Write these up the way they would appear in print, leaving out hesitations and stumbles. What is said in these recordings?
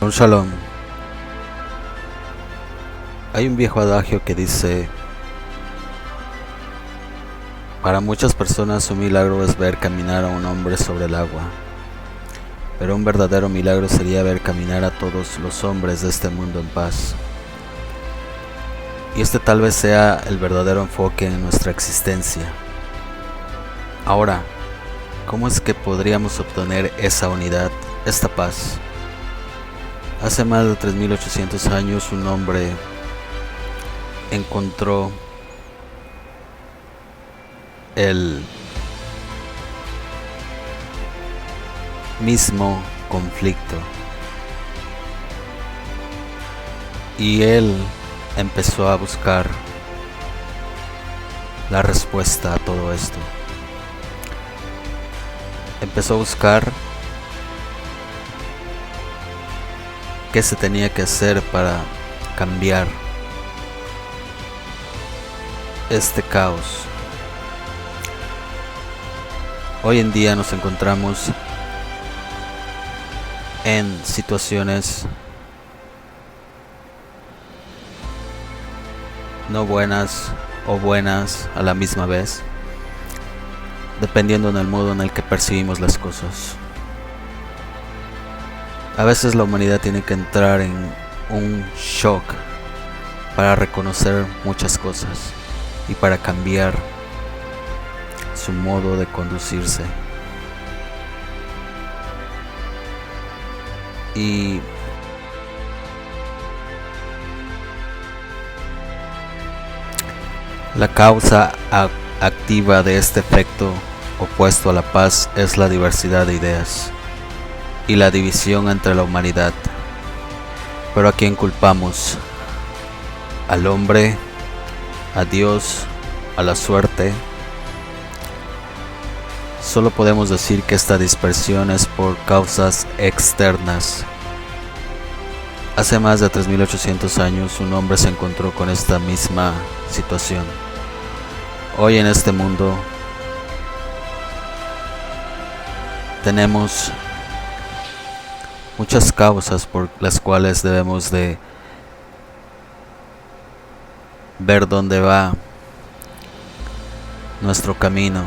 Un shalom. Hay un viejo adagio que dice: para muchas personas un milagro es ver caminar a un hombre sobre el agua, pero un verdadero milagro sería ver caminar a todos los hombres de este mundo en paz. Y este tal vez sea el verdadero enfoque en nuestra existencia. Ahora, ¿cómo es que podríamos obtener esa unidad, esta paz? Hace más de 3800 años un hombre encontró el mismo conflicto y él empezó a buscar la respuesta a todo esto. Empezó a buscar qué se tenía que hacer para cambiar este caos. Hoy en día nos encontramos en situaciones no buenas o buenas a la misma vez, dependiendo del modo en el que percibimos las cosas. A veces la humanidad tiene que entrar en un shock para reconocer muchas cosas y para cambiar su modo de conducirse. Y la causa activa de este efecto opuesto a la paz es la diversidad de ideas y la división entre la humanidad. Pero ¿a quién culpamos? ¿Al hombre? ¿A Dios? ¿A la suerte? Solo podemos decir que esta dispersión es por causas externas. Hace más de 3800 años un hombre se encontró con esta misma situación. Hoy en este mundo tenemos muchas causas por las cuales debemos de ver dónde va nuestro camino,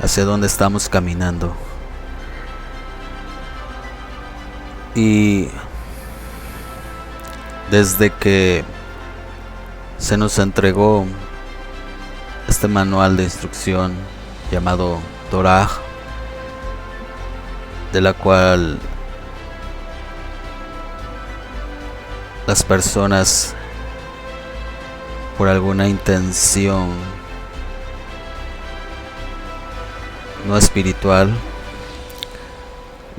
hacia dónde estamos caminando. Y desde que se nos entregó este manual de instrucción llamado Torah, de la cual las personas por alguna intención no espiritual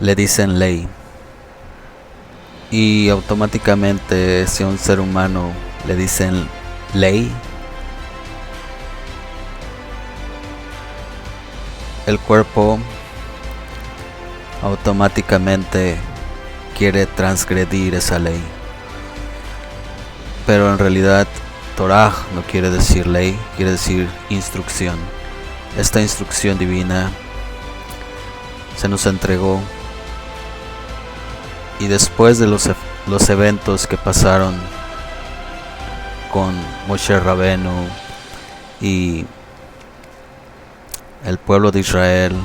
le dicen ley, y automáticamente si a un ser humano le dicen ley, el cuerpo automáticamente quiere transgredir esa ley. Pero en realidad Torah no quiere decir ley, quiere decir instrucción. Esta instrucción divina se nos entregó, y después de los eventos que pasaron con Moshe Rabenu y el pueblo de Israel,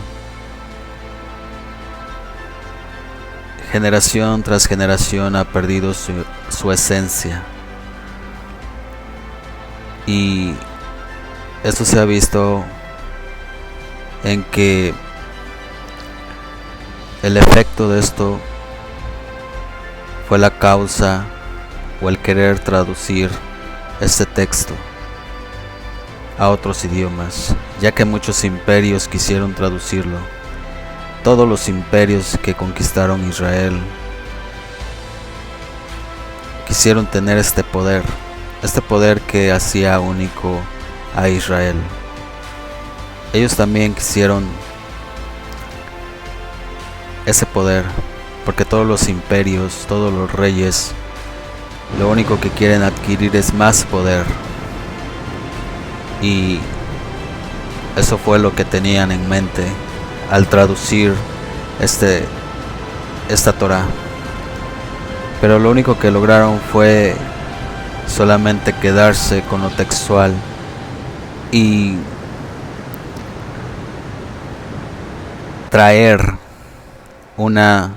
generación tras generación ha perdido su esencia, y esto se ha visto en que el efecto de esto fue la causa o el querer traducir este texto a otros idiomas, ya que muchos imperios quisieron traducirlo. Todos los imperios que conquistaron Israel quisieron tener este poder que hacía único a Israel. Ellos también quisieron ese poder, porque todos los imperios, todos los reyes, lo único que quieren adquirir es más poder. Y eso fue lo que tenían en mente al traducir esta Torah. pero lo único que lograron fue solamente quedarse con lo textual y traer una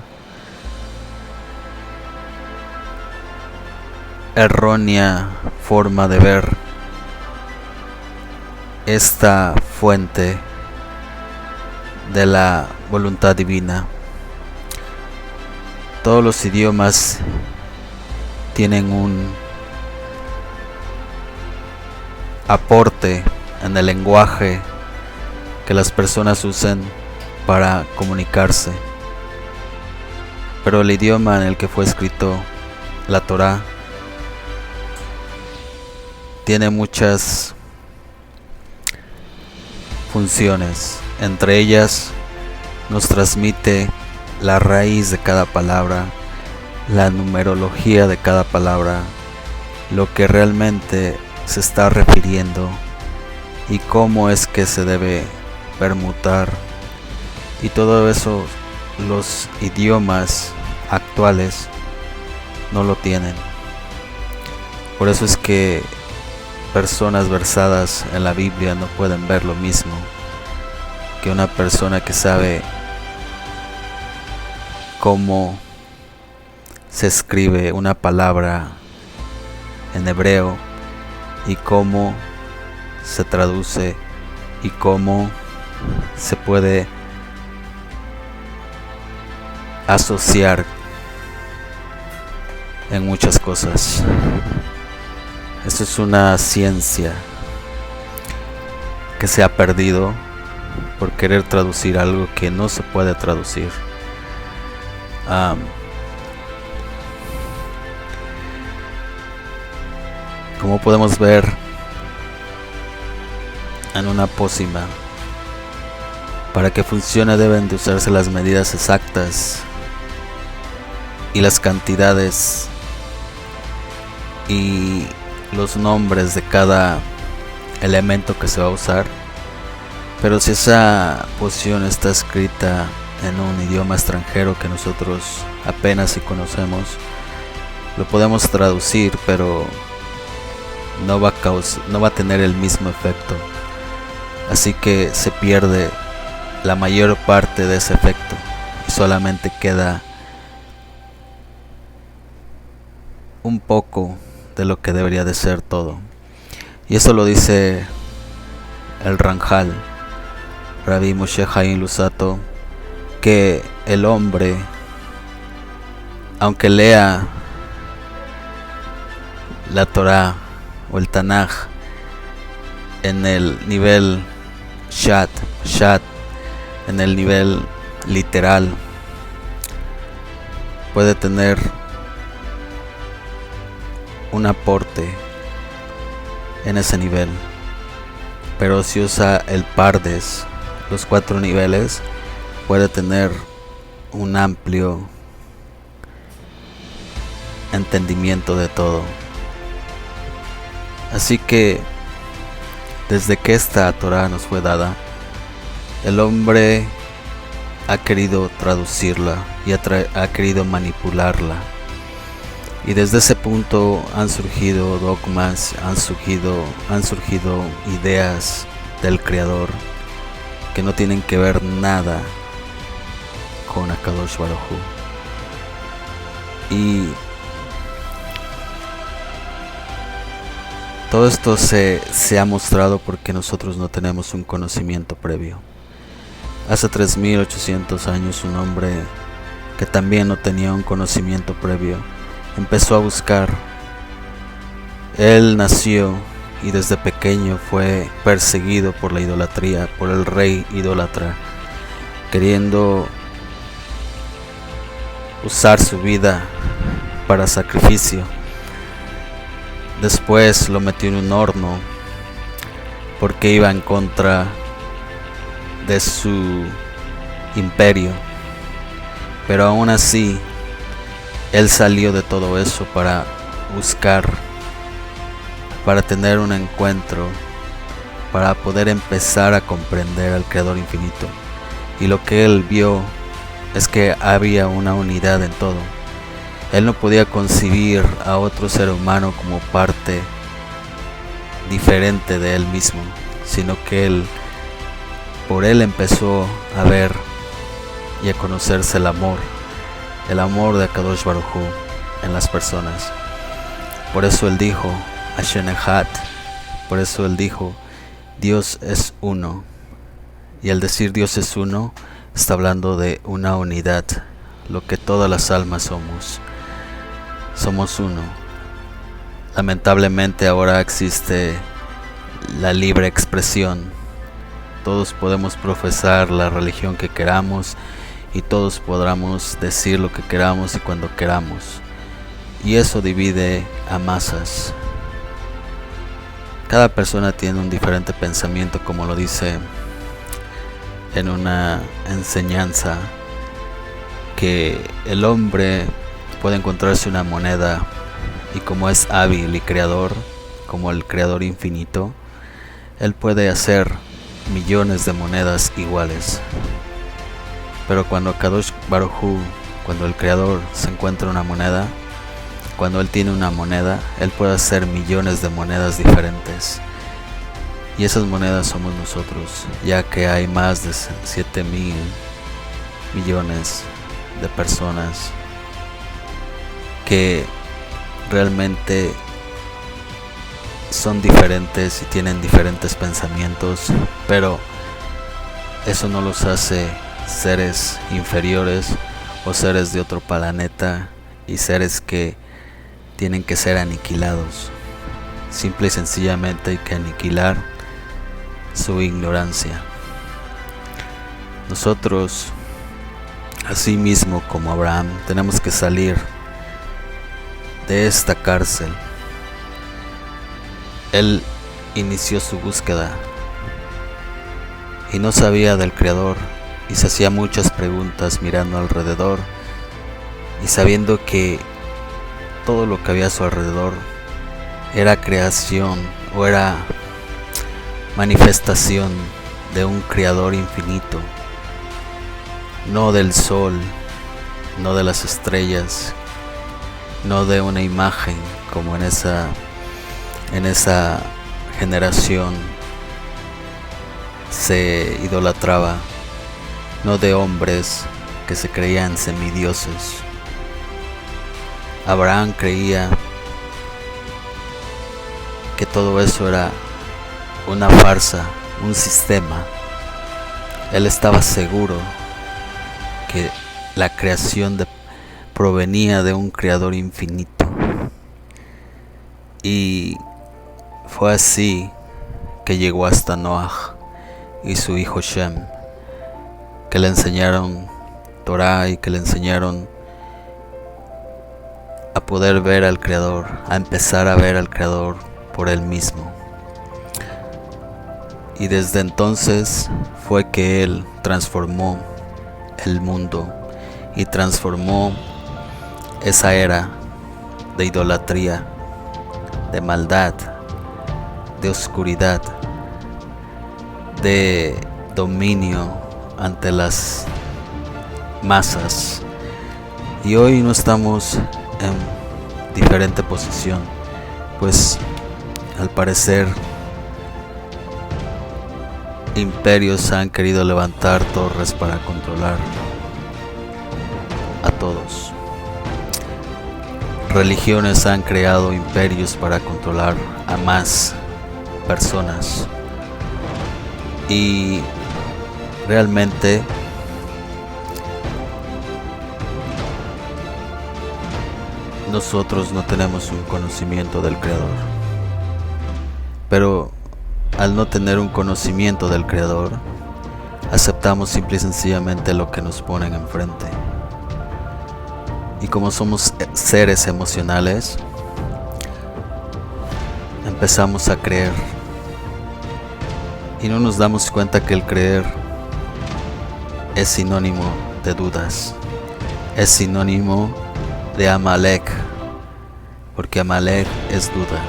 errónea forma de ver esta fuente de la voluntad divina. Todos los idiomas tienen un aporte en el lenguaje que las personas usan para comunicarse, pero el idioma en el que fue escrito la Torá tiene muchas funciones. Entre ellas nos transmite la raíz de cada palabra, la numerología de cada palabra, lo que realmente se está refiriendo y cómo es que se debe permutar, y todo eso los idiomas actuales no lo tienen. Por eso es que personas versadas en la Biblia no pueden ver lo mismo que una persona que sabe cómo se escribe una palabra en hebreo y cómo se traduce y cómo se puede asociar en muchas cosas. Esto es una ciencia que se ha perdido por querer traducir algo que no se puede traducir. Como podemos ver en una pócima, para que funcione deben de usarse las medidas exactas y las cantidades y los nombres de cada elemento que se va a usar. Pero si esa poción está escrita en un idioma extranjero que nosotros apenas si conocemos, lo podemos traducir, pero no va a tener el mismo efecto. Así que se pierde la mayor parte de ese efecto y solamente queda un poco de lo que debería de ser todo. Y eso lo dice el Ranjal, Rabbi Moshe Chaim Luzzatto, que el hombre, aunque lea la Torá o el Tanaj en el nivel Shat, en el nivel literal, puede tener un aporte en ese nivel, pero si usa el Pardes, los 4 niveles, puede tener un amplio entendimiento de todo. Así que desde que esta Torá nos fue dada, el hombre ha querido traducirla y ha querido manipularla. Y desde ese punto han surgido dogmas, han surgido ideas del Creador que no tienen que ver nada con Akadosh Baruj Hu. Y todo esto se ha mostrado porque nosotros no tenemos un conocimiento previo. Hace 3800 años un hombre que también no tenía un conocimiento previo empezó a buscar. Él nació y desde pequeño fue perseguido por la idolatría, por el rey idólatra, queriendo usar su vida para sacrificio. Después lo metió en un horno porque iba en contra de su imperio, pero aún así él salió de todo eso para buscar, para tener un encuentro, para poder empezar a comprender al Creador infinito. Y lo que él vio es que había una unidad en todo. Él no podía concebir a otro ser humano como parte diferente de él mismo, sino que por él empezó a ver y a conocerse el amor de Akadosh Baruj Hu en las personas. Por eso él dijo, Hashem Echad, por eso él dijo, Dios es uno. Y al decir Dios es uno, está hablando de una unidad, lo que todas las almas somos uno. Lamentablemente ahora existe la libre expresión. Todos podemos profesar la religión que queramos y todos podremos decir lo que queramos y cuando queramos. Y eso divide a masas. Cada persona tiene un diferente pensamiento, como lo dice en una enseñanza, que el hombre puede encontrarse una moneda y como es hábil y creador, como el creador infinito, él puede hacer millones de monedas iguales. Pero cuando Kadosh Baruj Hu, cuando el creador se encuentra una moneda, cuando él tiene una moneda, él puede hacer millones de monedas diferentes. Y esas monedas somos nosotros, ya que hay más de 7.000 millones de personas que realmente son diferentes y tienen diferentes pensamientos, pero eso no los hace seres inferiores o seres de otro planeta y seres que tienen que ser aniquilados. Simple y sencillamente hay que aniquilar su ignorancia. Nosotros, así mismo como Abraham, tenemos que salir de esta cárcel. Él inició su búsqueda y no sabía del Creador y se hacía muchas preguntas mirando alrededor y sabiendo que todo lo que había a su alrededor era creación o era manifestación de un Creador infinito, no del sol, no de las estrellas, no de una imagen como en esa generación se idolatraba, no de hombres que se creían semidioses. Abraham creía que todo eso era una farsa, un sistema. Él estaba seguro que la creación provenía de un creador infinito. Y fue así que llegó hasta Noah y su hijo Shem, que le enseñaron Torah y que le enseñaron a poder ver al Creador, a empezar a ver al Creador por él mismo. Y desde entonces fue que él transformó el mundo y transformó esa era de idolatría, de maldad, de oscuridad, de dominio ante las masas. Y hoy no estamos en diferente posición, pues al parecer imperios han querido levantar torres para controlar a todos. Religiones han creado imperios para controlar a más personas. Y realmente nosotros no tenemos un conocimiento del Creador. Pero al no tener un conocimiento del Creador, aceptamos simple y sencillamente lo que nos ponen enfrente. Y como somos seres emocionales, empezamos a creer. Y no nos damos cuenta que el creer es sinónimo de dudas. Es sinónimo de Amalek, porque Amalek es duda.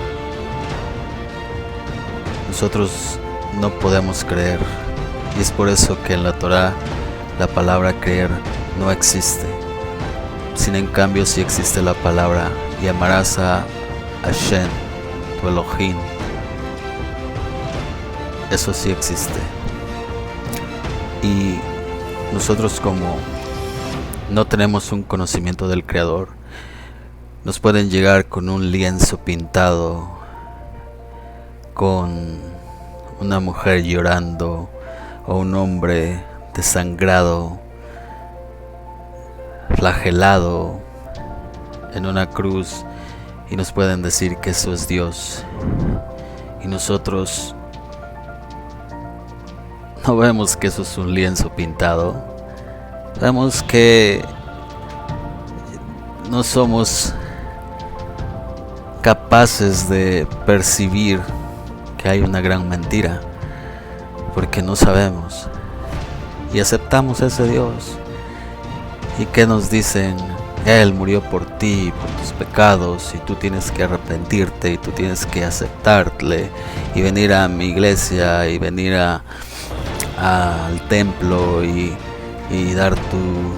Nosotros no podemos creer, y es por eso que en la Torah la palabra creer no existe. Sin en cambio sí existe la palabra, y amarás a Hashem, tu Elohim. Eso sí existe. Y nosotros, como no tenemos un conocimiento del Creador, nos pueden llegar con un lienzo pintado, con una mujer llorando o un hombre desangrado, flagelado en una cruz, y nos pueden decir que eso es Dios. Y nosotros no vemos que eso es un lienzo pintado. Vemos que no somos capaces de percibir que hay una gran mentira, porque no sabemos y aceptamos ese Dios. ¿Y qué nos dicen? Él murió por ti, por tus pecados, y tú tienes que arrepentirte, y tú tienes que aceptarle, y venir a mi iglesia, y venir al templo, y dar tu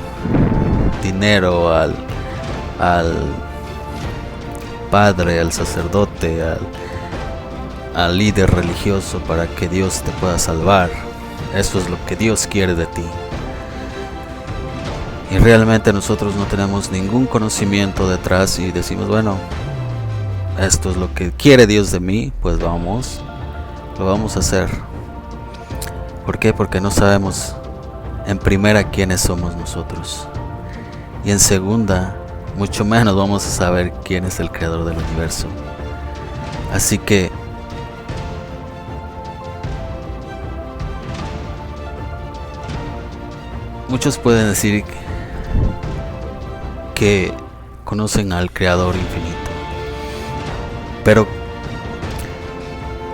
dinero al padre, al sacerdote, al líder religioso, para que Dios te pueda salvar. Eso es lo que Dios quiere de ti. Y realmente nosotros no tenemos ningún conocimiento detrás, y decimos, bueno, esto es lo que quiere Dios de mí, pues lo vamos a hacer. ¿Por qué? Porque no sabemos, en primera, quiénes somos nosotros, y en segunda, mucho menos vamos a saber quién es el Creador del universo. Así que muchos pueden decir que conocen al Creador infinito, pero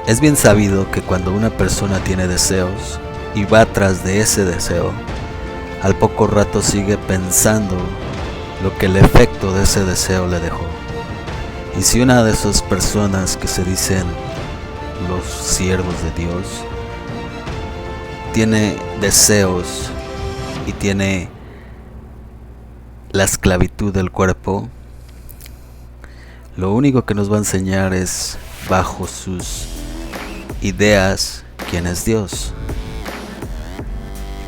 es bien sabido que cuando una persona tiene deseos y va tras de ese deseo, al poco rato sigue pensando lo que el efecto de ese deseo le dejó. Y si una de esas personas que se dicen los siervos de Dios tiene deseos y tiene la esclavitud del cuerpo, lo único que nos va a enseñar es, bajo sus ideas, quién es Dios.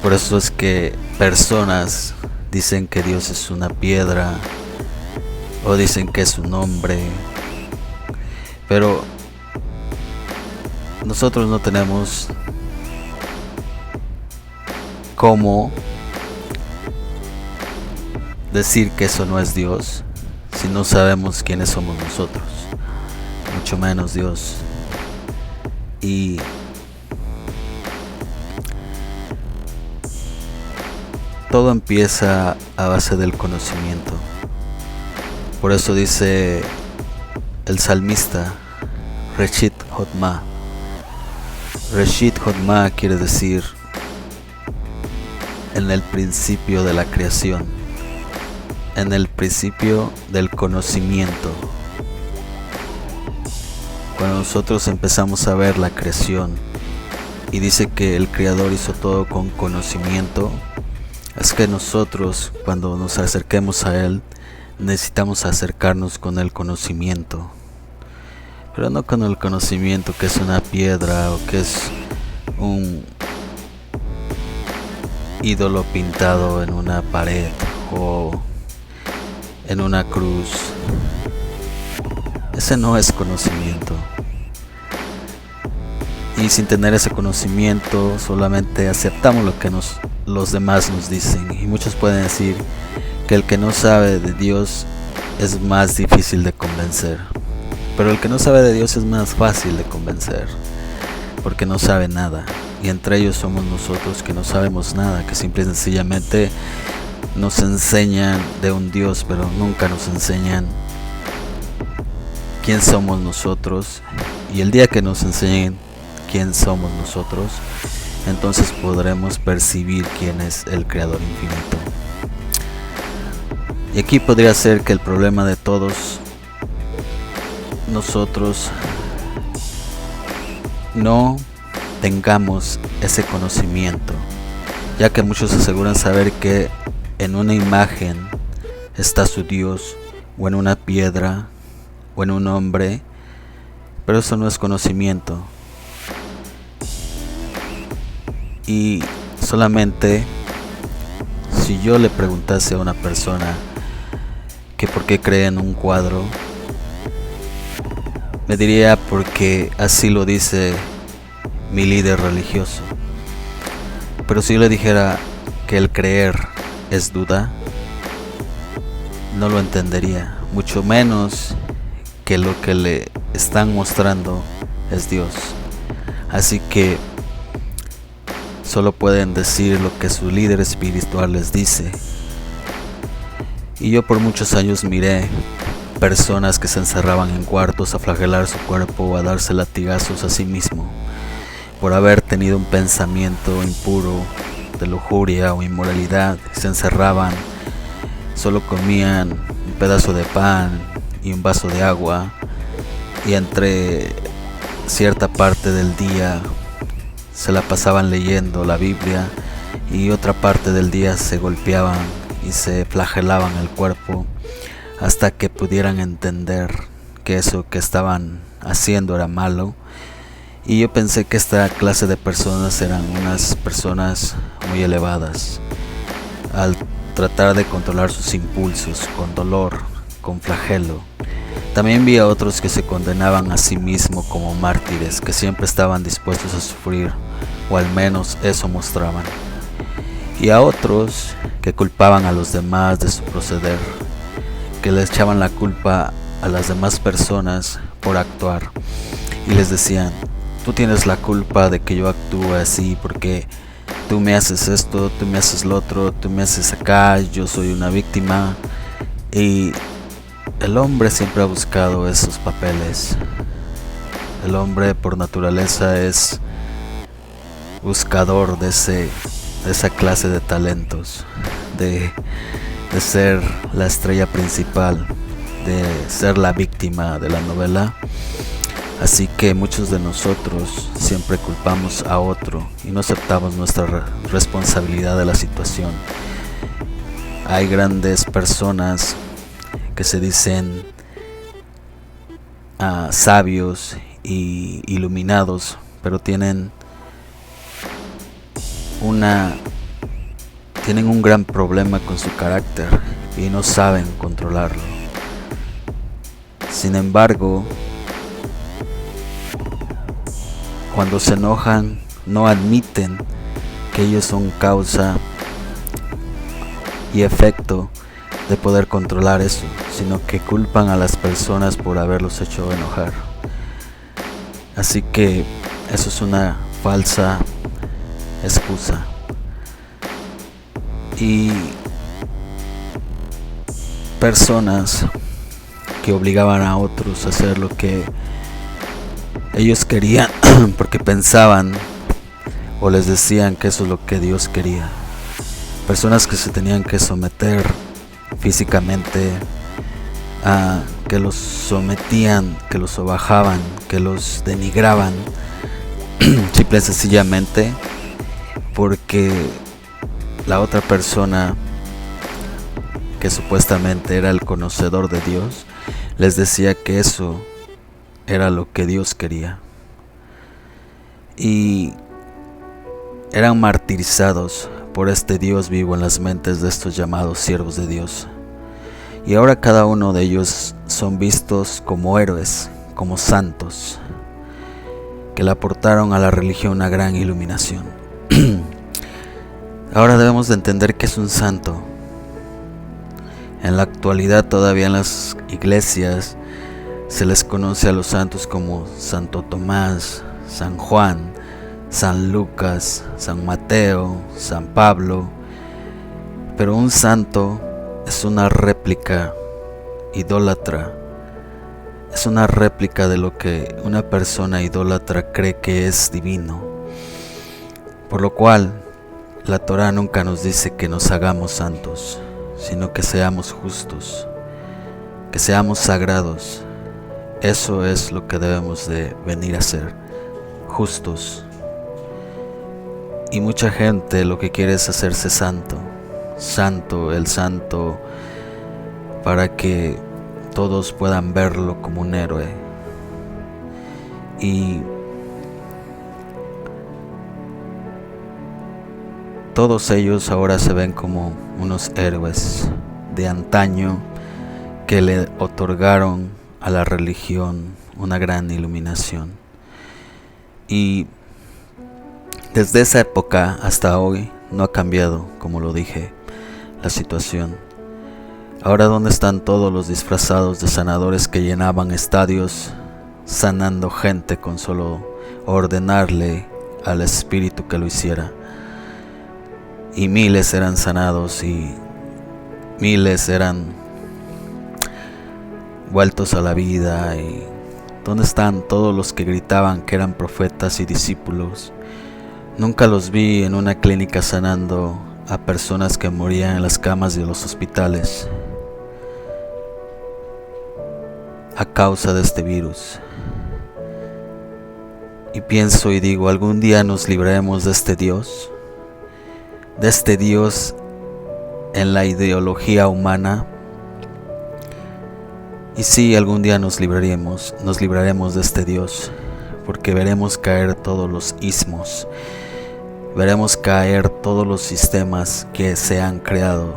Por eso es que personas dicen que Dios es una piedra, o dicen que es un hombre, pero nosotros no tenemos cómo decir que eso no es Dios si no sabemos quiénes somos nosotros, mucho menos Dios. Y todo empieza a base del conocimiento. Por eso dice el salmista, Reshit Hodma. Reshit Hodma quiere decir en el principio de la creación, en el principio del conocimiento. Cuando nosotros empezamos a ver la creación y dice que el Creador hizo todo con conocimiento, es que nosotros, cuando nos acerquemos a Él, necesitamos acercarnos con el conocimiento, pero no con el conocimiento que es una piedra o que es un ídolo pintado en una pared o en una cruz. Ese no es conocimiento. Y sin tener ese conocimiento solamente aceptamos lo que los demás nos dicen. Y muchos pueden decir que el que no sabe de Dios es más difícil de convencer, pero el que no sabe de Dios es más fácil de convencer, porque no sabe nada. Y entre ellos somos nosotros, que no sabemos nada, que simple y sencillamente nos enseñan de un Dios, pero nunca nos enseñan quién somos nosotros. Y el día que nos enseñen quién somos nosotros, entonces podremos percibir quién es el Creador infinito. Y aquí podría ser que el problema de todos nosotros no tengamos ese conocimiento, ya que muchos aseguran saber que en una imagen está su Dios, o en una piedra, o en un hombre, pero eso no es conocimiento. Y solamente si yo le preguntase a una persona que por qué cree en un cuadro, me diría porque así lo dice mi líder religioso. Pero si yo le dijera que el creer es duda, no lo entendería, mucho menos que lo que le están mostrando es Dios. Así que solo pueden decir lo que su líder espiritual les dice. Y yo por muchos años miré personas que se encerraban en cuartos a flagelar su cuerpo o a darse latigazos a sí mismo por haber tenido un pensamiento impuro de lujuria o inmoralidad. Se encerraban, solo comían un pedazo de pan y un vaso de agua, y entre cierta parte del día se la pasaban leyendo la Biblia y otra parte del día se golpeaban y se flagelaban el cuerpo hasta que pudieran entender que eso que estaban haciendo era malo. Y yo pensé que esta clase de personas eran unas personas muy elevadas al tratar de controlar sus impulsos con dolor, con flagelo. También vi a otros que se condenaban a sí mismos como mártires, que siempre estaban dispuestos a sufrir, o al menos eso mostraban. Y a otros que culpaban a los demás de su proceder, que les echaban la culpa a las demás personas por actuar, y les decían: tú tienes la culpa de que yo actúe así porque tú me haces esto, tú me haces lo otro, tú me haces acá, yo soy una víctima. Y el hombre siempre ha buscado esos papeles. El hombre por naturaleza es buscador de esa clase de talentos, de ser la estrella principal, de ser la víctima de la novela. Así que muchos de nosotros siempre culpamos a otro y no aceptamos nuestra responsabilidad de la situación. Hay grandes personas que se dicen sabios y iluminados, pero tienen un gran problema con su carácter y no saben controlarlo. Sin embargo, cuando se enojan, no admiten que ellos son causa y efecto de poder controlar eso, sino que culpan a las personas por haberlos hecho enojar. Así que eso es una falsa excusa. Y personas que obligaban a otros a hacer lo que ellos querían porque pensaban o les decían que eso es lo que Dios quería. Personas que se tenían que someter físicamente, que los sometían, que los sobajaban, que los denigraban, simple y sencillamente porque la otra persona, que supuestamente era el conocedor de Dios, les decía que eso era lo que Dios quería. Y eran martirizados por este Dios vivo en las mentes de estos llamados siervos de Dios. Y ahora cada uno de ellos son vistos como héroes, como santos, que le aportaron a la religión una gran iluminación. Ahora debemos de entender que es un santo. En la actualidad todavía en las iglesias se les conoce a los santos como Santo Tomás, San Juan, San Lucas, San Mateo, San Pablo. Pero un santo es una réplica idólatra. Es una réplica de lo que una persona idólatra cree que es divino. Por lo cual, la Torá nunca nos dice que nos hagamos santos, sino que seamos justos, que seamos sagrados. Eso es lo que debemos de venir a ser, justos. Y mucha gente lo que quiere es hacerse santo. Santo, el santo para que todos puedan verlo como un héroe. Y todos ellos ahora se ven como unos héroes de antaño que le otorgaron a la religión una gran iluminación. Y desde esa época hasta hoy no ha cambiado, como lo dije, la situación. Ahora, ¿dónde están todos los disfrazados de sanadores que llenaban estadios sanando gente con solo ordenarle al espíritu que lo hiciera? Y miles eran sanados y miles eran vueltos a la vida. ¿Y dónde están todos los que gritaban que eran profetas y discípulos? Nunca los vi en una clínica sanando a personas que morían en las camas de los hospitales a causa de este virus. Y pienso y digo, ¿algún día nos libraremos de este Dios? De este Dios en la ideología humana. Y sí, algún día nos libraremos de este Dios, porque veremos caer todos los ismos, veremos caer todos los sistemas que se han creado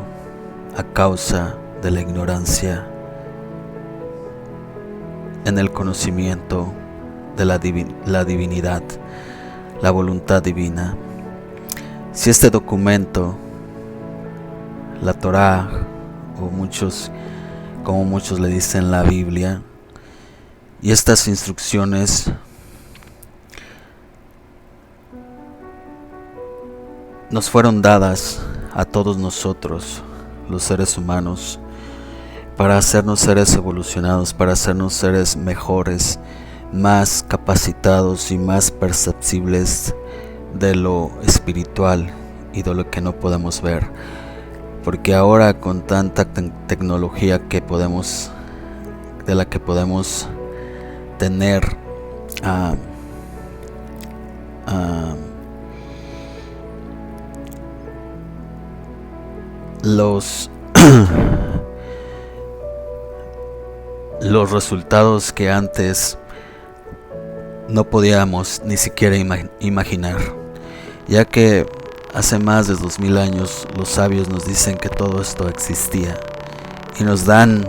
a causa de la ignorancia en el conocimiento de la divinidad, la voluntad divina. Si este documento, la Torá, o como muchos le dicen, la Biblia, y estas instrucciones nos fueron dadas a todos nosotros, los seres humanos, para hacernos seres evolucionados, para hacernos seres mejores, más capacitados y más perceptibles de lo espiritual y de lo que no podemos ver. Porque ahora, con tanta tecnología de la que podemos tener los resultados que antes no podíamos ni siquiera imaginar, ya que hace más de 2000 años los sabios nos dicen que todo esto existía y nos dan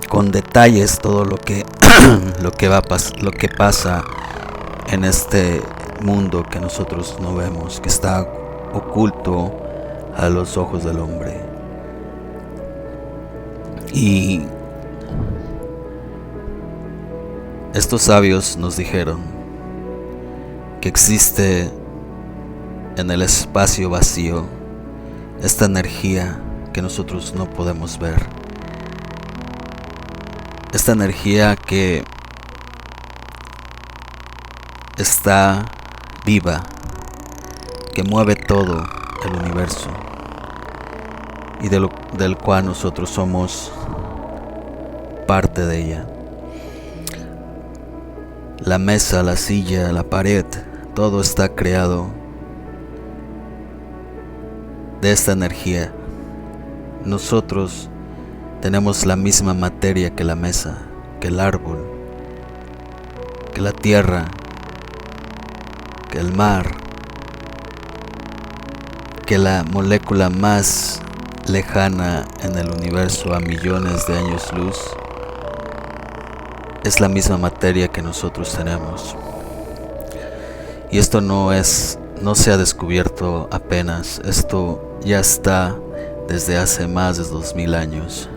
con detalles todo lo que pasa en este mundo que nosotros no vemos, que está oculto a los ojos del hombre. Y estos sabios nos dijeron que existe en el espacio vacío esta energía que nosotros no podemos ver, esta energía que está viva, que mueve todo el universo y del cual nosotros somos parte de ella. La mesa, la silla, la pared, todo está creado de esta energía. Nosotros tenemos la misma materia que la mesa, que el árbol, que la tierra, que el mar, que la molécula más lejana en el universo a millones de años luz. Es la misma materia que nosotros tenemos. Y esto no se ha descubierto apenas. Esto ya está desde hace más de 2000 años.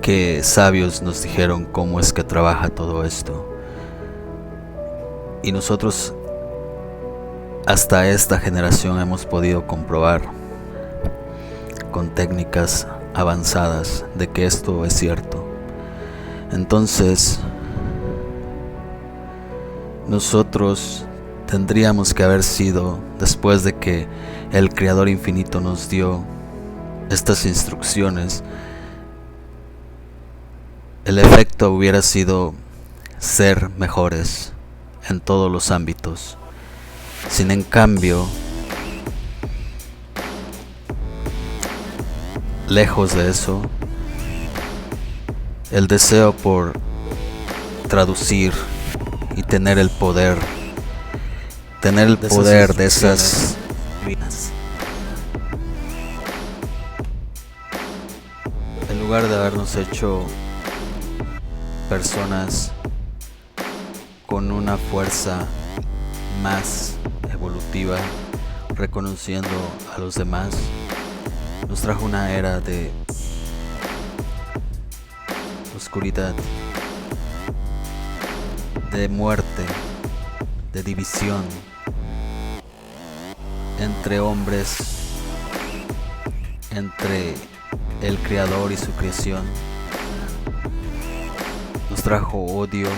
Que sabios nos dijeron cómo es que trabaja todo esto. Y nosotros hasta esta generación hemos podido comprobar con técnicas avanzadas de que esto es cierto. Entonces, nosotros tendríamos que haber sido, después de que el Creador Infinito nos dio estas instrucciones, el efecto hubiera sido ser mejores en todos los ámbitos. Sin en cambio, lejos de eso, el deseo por traducir y tener el poder de esas vidas. En lugar de habernos hecho personas con una fuerza más evolutiva, reconociendo a los demás, nos trajo una era de oscuridad, de muerte, de división entre hombres, entre el creador y su creación. Nos trajo odio,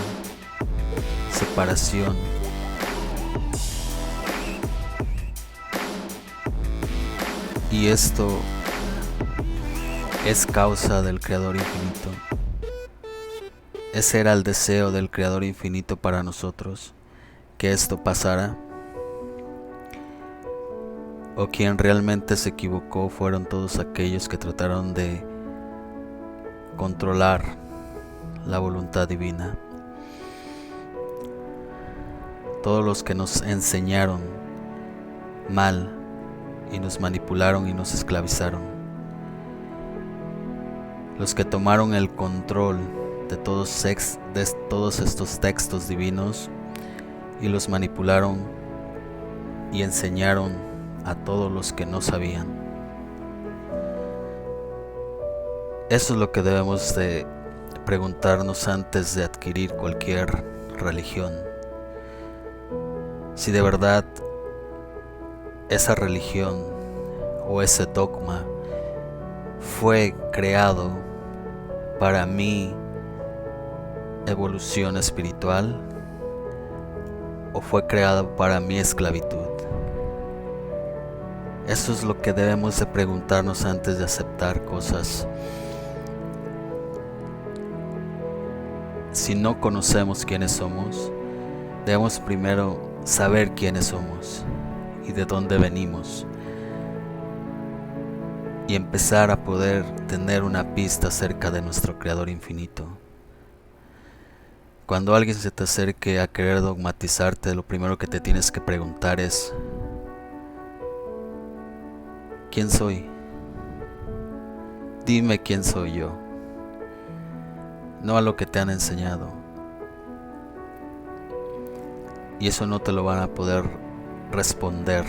separación, y esto es causa del Creador infinito. Ese era el deseo del Creador infinito para nosotros, que esto pasara. O quien realmente se equivocó fueron todos aquellos que trataron de controlar la voluntad divina. Todos los que nos enseñaron mal y nos manipularon y nos esclavizaron. Los que tomaron el control de todos estos textos divinos y los manipularon y enseñaron a todos los que no sabían. Eso es lo que debemos de preguntarnos antes de adquirir cualquier religión. Si de verdad esa religión o ese dogma fue creado para mi evolución espiritual o fue creado para mi esclavitud. Eso es lo que debemos de preguntarnos antes de aceptar cosas. Si no conocemos quiénes somos, debemos primero saber quiénes somos y de dónde venimos, y empezar a poder tener una pista acerca de nuestro Creador infinito. Cuando alguien se te acerque a querer dogmatizarte, lo primero que te tienes que preguntar es: ¿quién soy? Dime quién soy yo, no a lo que te han enseñado. Y eso no te lo van a poder responder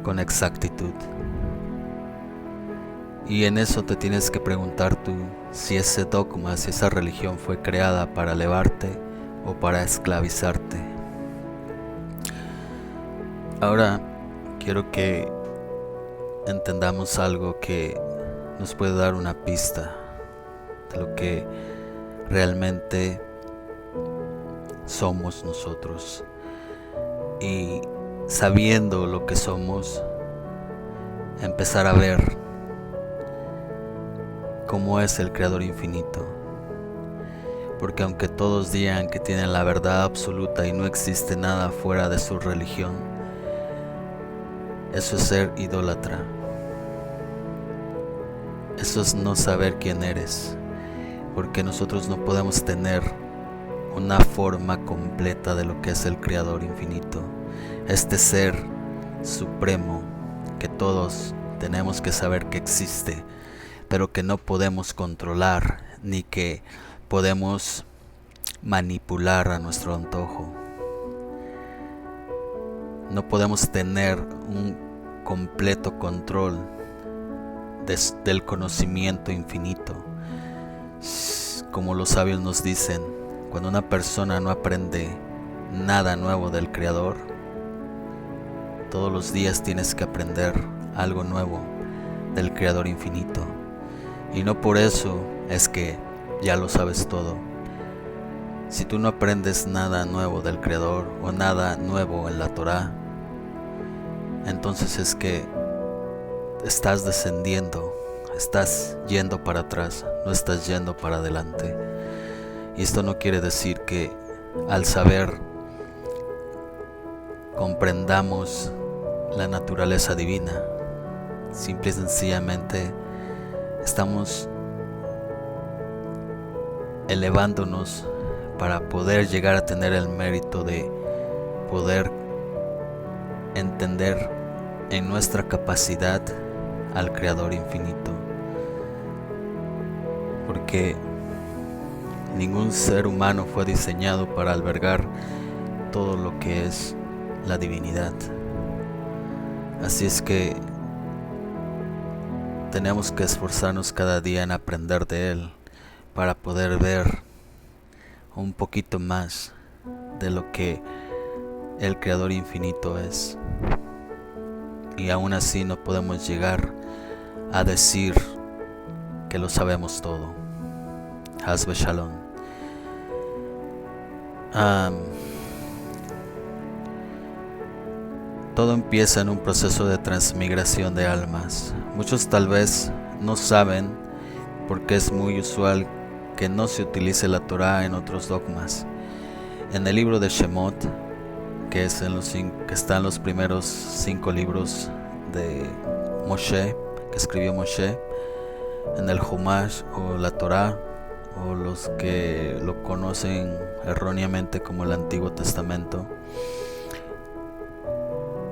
con exactitud. Y en eso te tienes que preguntar tú si ese dogma, si esa religión fue creada para elevarte o para esclavizarte. Ahora quiero que entendamos algo que nos puede dar una pista de lo que realmente somos nosotros. Y sabiendo lo que somos, empezar a ver cómo es el Creador infinito. Porque aunque todos digan que tienen la verdad absoluta y no existe nada fuera de su religión, eso es ser idólatra. Eso es no saber quién eres, porque nosotros no podemos tener una forma completa de lo que es el Creador infinito, este ser supremo que todos tenemos que saber que existe, pero que no podemos controlar ni que podemos manipular a nuestro antojo. No podemos tener un completo control del conocimiento infinito. Como los sabios nos dicen, cuando una persona no aprende nada nuevo del Creador, todos los días tienes que aprender algo nuevo del Creador infinito. Y no por eso es que ya lo sabes todo. Si tú no aprendes nada nuevo del Creador o nada nuevo en la Torá, entonces es que estás descendiendo, estás yendo para atrás, no estás yendo para adelante. Y esto no quiere decir que al saber comprendamos la naturaleza divina. Simple y sencillamente estamos elevándonos para poder llegar a tener el mérito de poder entender en nuestra capacidad al Creador infinito, porque ningún ser humano fue diseñado para albergar todo lo que es la divinidad. Así es que tenemos que esforzarnos cada día en aprender de Él para poder ver un poquito más de lo que el Creador infinito es. Y aún así no podemos llegar a decir que lo sabemos todo. Hasbe Shalom. Todo empieza en un proceso de transmigración de almas. Muchos tal vez no saben porque es muy usual que no se utilice la Torá en otros dogmas. En el libro de Shemot, que está en los primeros 5 libros de Moshe, que escribió Moshe, en el Humash o la Torá, o los que lo conocen erróneamente como el Antiguo Testamento.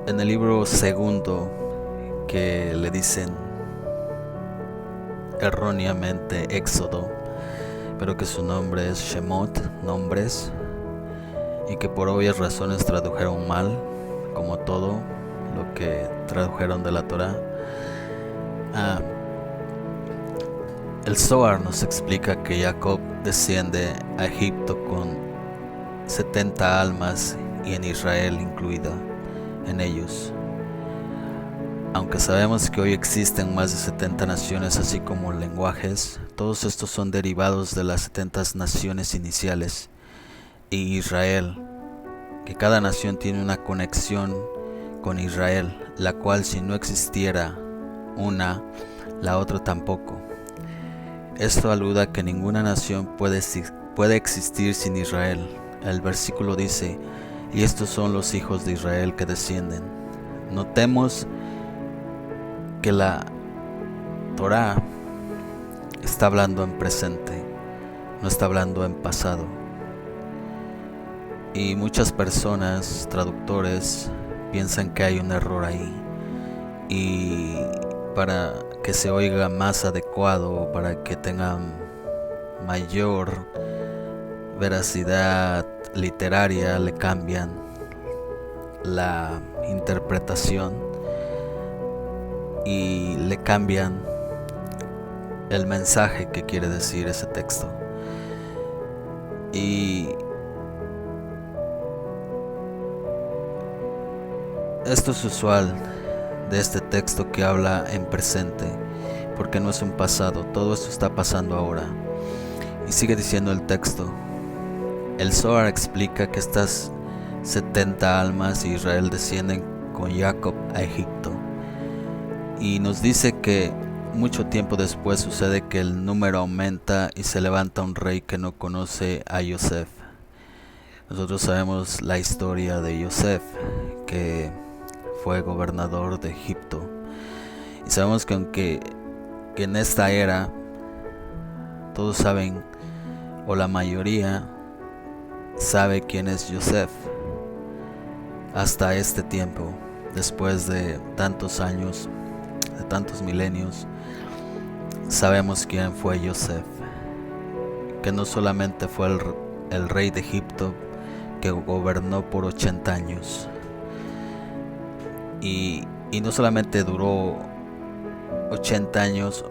En el libro segundo, que le dicen erróneamente Éxodo, pero que su nombre es Shemot, nombres, y que por obvias razones tradujeron mal, como todo lo que tradujeron de la Torá. El Zohar nos explica que Jacob desciende a Egipto con 70 almas y en Israel incluida en ellos. Aunque sabemos que hoy existen más de 70 naciones así como lenguajes, todos estos son derivados de las 70 naciones iniciales. Y Israel, que cada nación tiene una conexión con Israel, la cual si no existiera una, la otra tampoco. Esto alude a que ninguna nación puede existir sin Israel. El versículo dice: y estos son los hijos de Israel que descienden. Notemos que la Torá está hablando en presente, no está hablando en pasado. Y muchas personas, traductores, piensan que hay un error ahí. Y para que se oiga más adecuado, para que tenga mayor veracidad literaria, le cambian la interpretación y le cambian el mensaje que quiere decir ese texto. Y esto es usual de este texto que habla en presente, porque no es un pasado, todo esto está pasando ahora. Y sigue diciendo el texto: el Zohar explica que estas 70 almas de Israel descienden con Jacob a Egipto. Y nos dice que mucho tiempo después sucede que el número aumenta y se levanta un rey que no conoce a Yosef. Nosotros sabemos la historia de Yosef, que fue gobernador de Egipto. Y sabemos que aunque en esta era todos saben, o la mayoría sabe quién es Yosef, hasta este tiempo, después de tantos años, de tantos milenios, sabemos quién fue Yosef, que no solamente fue el rey de Egipto, que gobernó por 80 años, y no solamente duró 80 años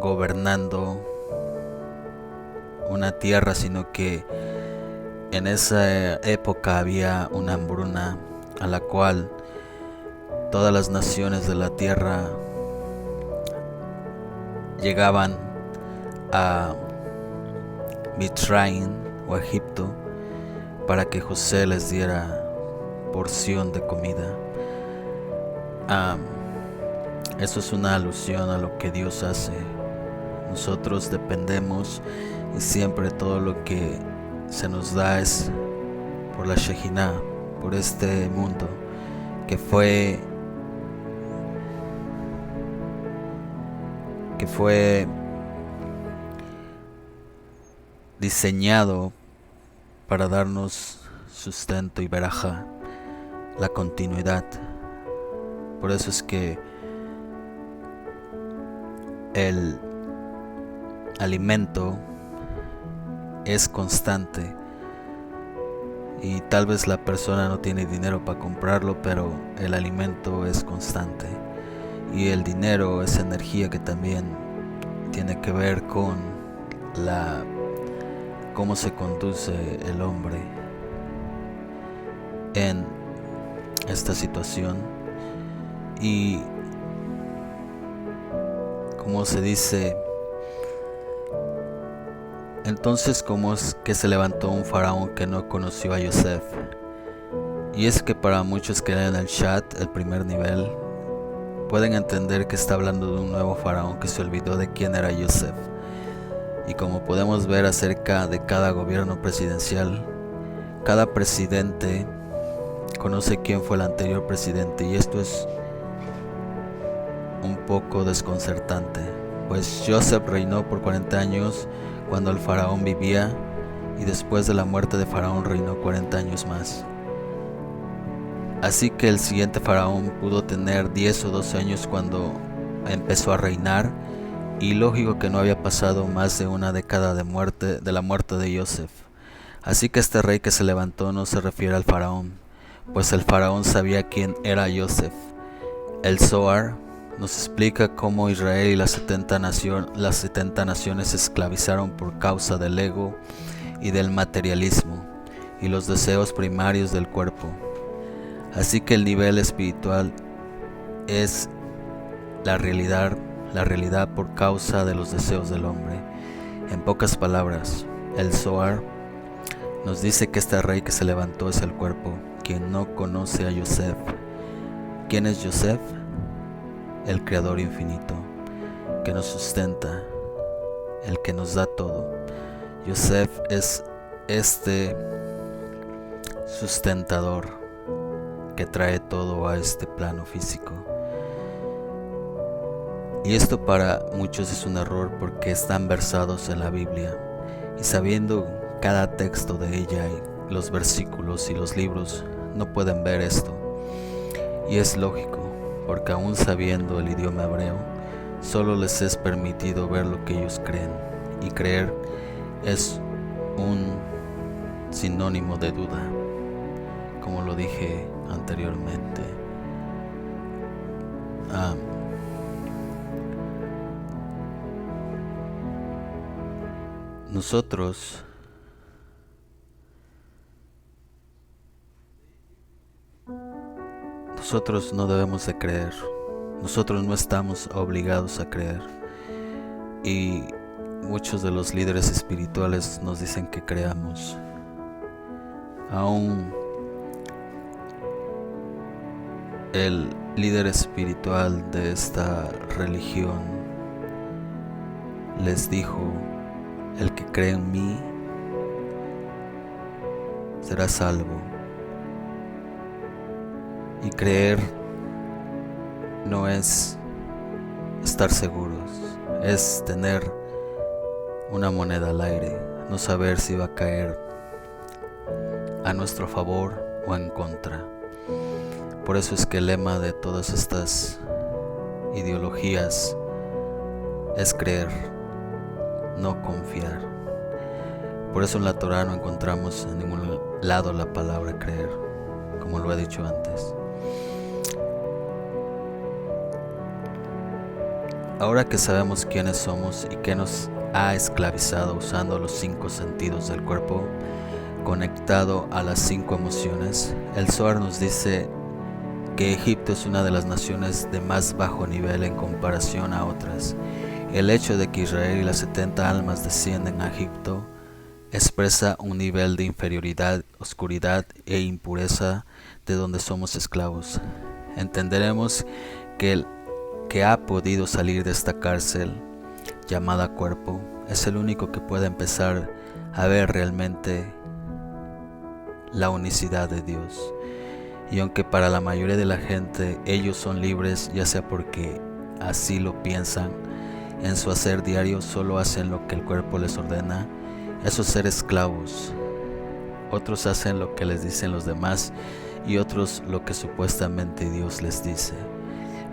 gobernando una tierra, sino que en esa época había una hambruna a la cual todas las naciones de la tierra llegaban a Mitzrayim o Egipto para que José les diera porción de comida. Eso es una alusión a lo que Dios hace. Nosotros dependemos y siempre todo lo que se nos da es por la Shejinah, por este mundo que fue que fue diseñado para darnos sustento y verajá, la continuidad. Por eso es que el alimento es constante, y tal vez la persona no tiene dinero para comprarlo, pero el alimento es constante. Y el dinero es energía que también tiene que ver con cómo se conduce el hombre en esta situación. Y como se dice, entonces ¿cómo es que se levantó un faraón que no conoció a Yosef? Y es que para muchos que leen el chat, el primer nivel, pueden entender que está hablando de un nuevo faraón que se olvidó de quién era Yosef. Y como podemos ver acerca de cada gobierno presidencial, cada presidente conoce quién fue el anterior presidente, y esto es un poco desconcertante, pues Joseph reinó por 40 años cuando el faraón vivía, y después de la muerte de faraón reinó 40 años más. Así que el siguiente faraón pudo tener 10 o 12 años cuando empezó a reinar, y lógico que no había pasado más de una década de la muerte de Joseph. Así que este rey que se levantó no se refiere al faraón, pues el faraón sabía quién era Joseph. El Zohar nos explica cómo Israel y las 70 naciones se esclavizaron por causa del ego y del materialismo y los deseos primarios del cuerpo. Así que el nivel espiritual es la realidad por causa de los deseos del hombre. En pocas palabras, el Zohar nos dice que este rey que se levantó es el cuerpo, quien no conoce a Yosef. ¿Quién es Yosef? El Creador infinito, que nos sustenta, el que nos da todo. Yosef es este sustentador que trae todo a este plano físico. Y esto para muchos es un error, porque están versados en la Biblia, y sabiendo cada texto de ella y los versículos y los libros, no pueden ver esto. Y es lógico, porque aún sabiendo el idioma hebreo, solo les es permitido ver lo que ellos creen, y creer es un sinónimo de duda, como lo dije anteriormente. Nosotros no debemos de creer. Nosotros no estamos obligados a creer. Y muchos de los líderes espirituales nos dicen que creamos. Aún el líder espiritual de esta religión les dijo: el que cree en mí será salvo. Y creer no es estar seguros, es tener una moneda al aire, no saber si va a caer a nuestro favor o en contra. Por eso es que el lema de todas estas ideologías es creer, no confiar. Por eso en la Torah no encontramos en ningún lado la palabra creer, como lo he dicho antes. Ahora que sabemos quiénes somos y qué nos ha esclavizado usando los 5 sentidos del cuerpo, conectado a las 5 emociones, el Zohar nos dice que Egipto es una de las naciones de más bajo nivel en comparación a otras. El hecho de que Israel y las 70 almas descienden a Egipto expresa un nivel de inferioridad, oscuridad e impureza de donde somos esclavos. Entenderemos que el que ha podido salir de esta cárcel llamada cuerpo es el único que puede empezar a ver realmente la unicidad de Dios. Y aunque para la mayoría de la gente ellos son libres, ya sea porque así lo piensan, en su hacer diario solo hacen lo que el cuerpo les ordena, esos ser esclavos. Otros hacen lo que les dicen los demás y otros lo que supuestamente Dios les dice,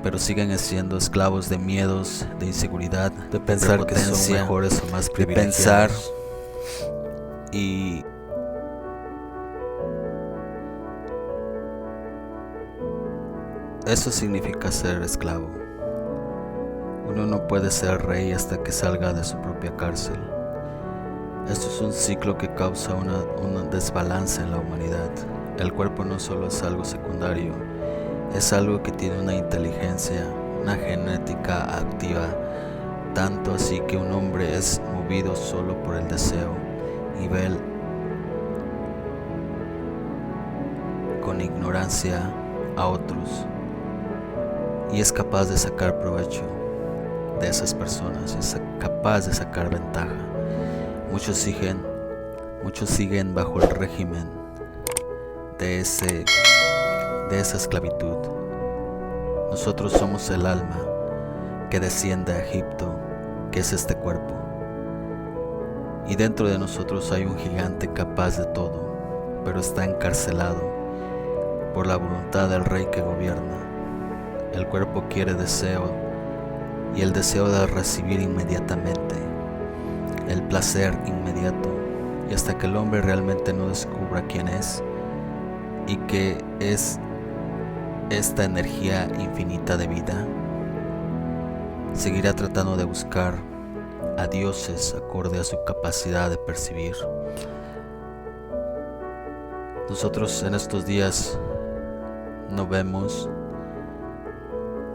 pero siguen siendo esclavos de miedos, de inseguridad, de pensar que son mejores o más privilegiados. Y eso significa ser esclavo. Uno no puede ser rey hasta que salga de su propia cárcel. Esto es un ciclo que causa un desbalance en la humanidad. El cuerpo no solo es algo secundario, es algo que tiene una inteligencia, una genética activa, tanto así que un hombre es movido solo por el deseo y ve con ignorancia a otros y es capaz de sacar provecho de esas personas, es capaz de sacar ventaja. Muchos siguen bajo el régimen de esa esclavitud. Nosotros somos el alma que desciende a Egipto, que es este cuerpo. Y dentro de nosotros hay un gigante capaz de todo, pero está encarcelado por la voluntad del rey que gobierna. El cuerpo quiere deseo y el deseo de recibir inmediatamente, el placer inmediato, y hasta que el hombre realmente no descubra quién es y qué es esta energía infinita de vida, seguirá tratando de buscar a dioses acorde a su capacidad de percibir. Nosotros en estos días no vemos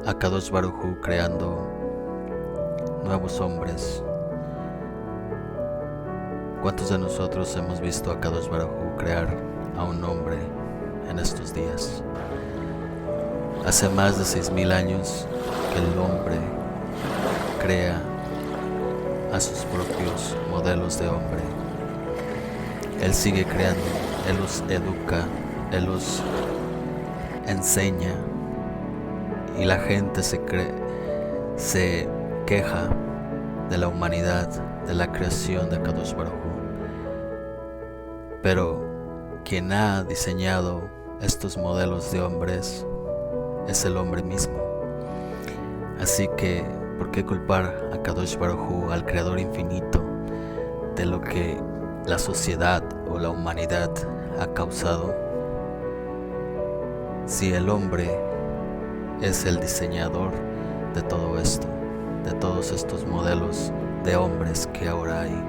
a Kadosh Baruj Hu creando nuevos hombres. ¿Cuántos de nosotros hemos visto a Kadosh Baruj Hu crear a un hombre en estos días? Hace más de 6,000 años que el hombre crea a sus propios modelos de hombre. Él sigue creando, Él los educa, Él los enseña, y la gente se queja de la humanidad, de la creación de Kadosh Baruj Hu. Pero quien ha diseñado estos modelos de hombres es el hombre mismo. Así que, ¿por qué culpar a Kadosh Baruj Hu, al Creador infinito, de lo que la sociedad o la humanidad ha causado, si el hombre es el diseñador de todo esto, de todos estos modelos de hombres que ahora hay?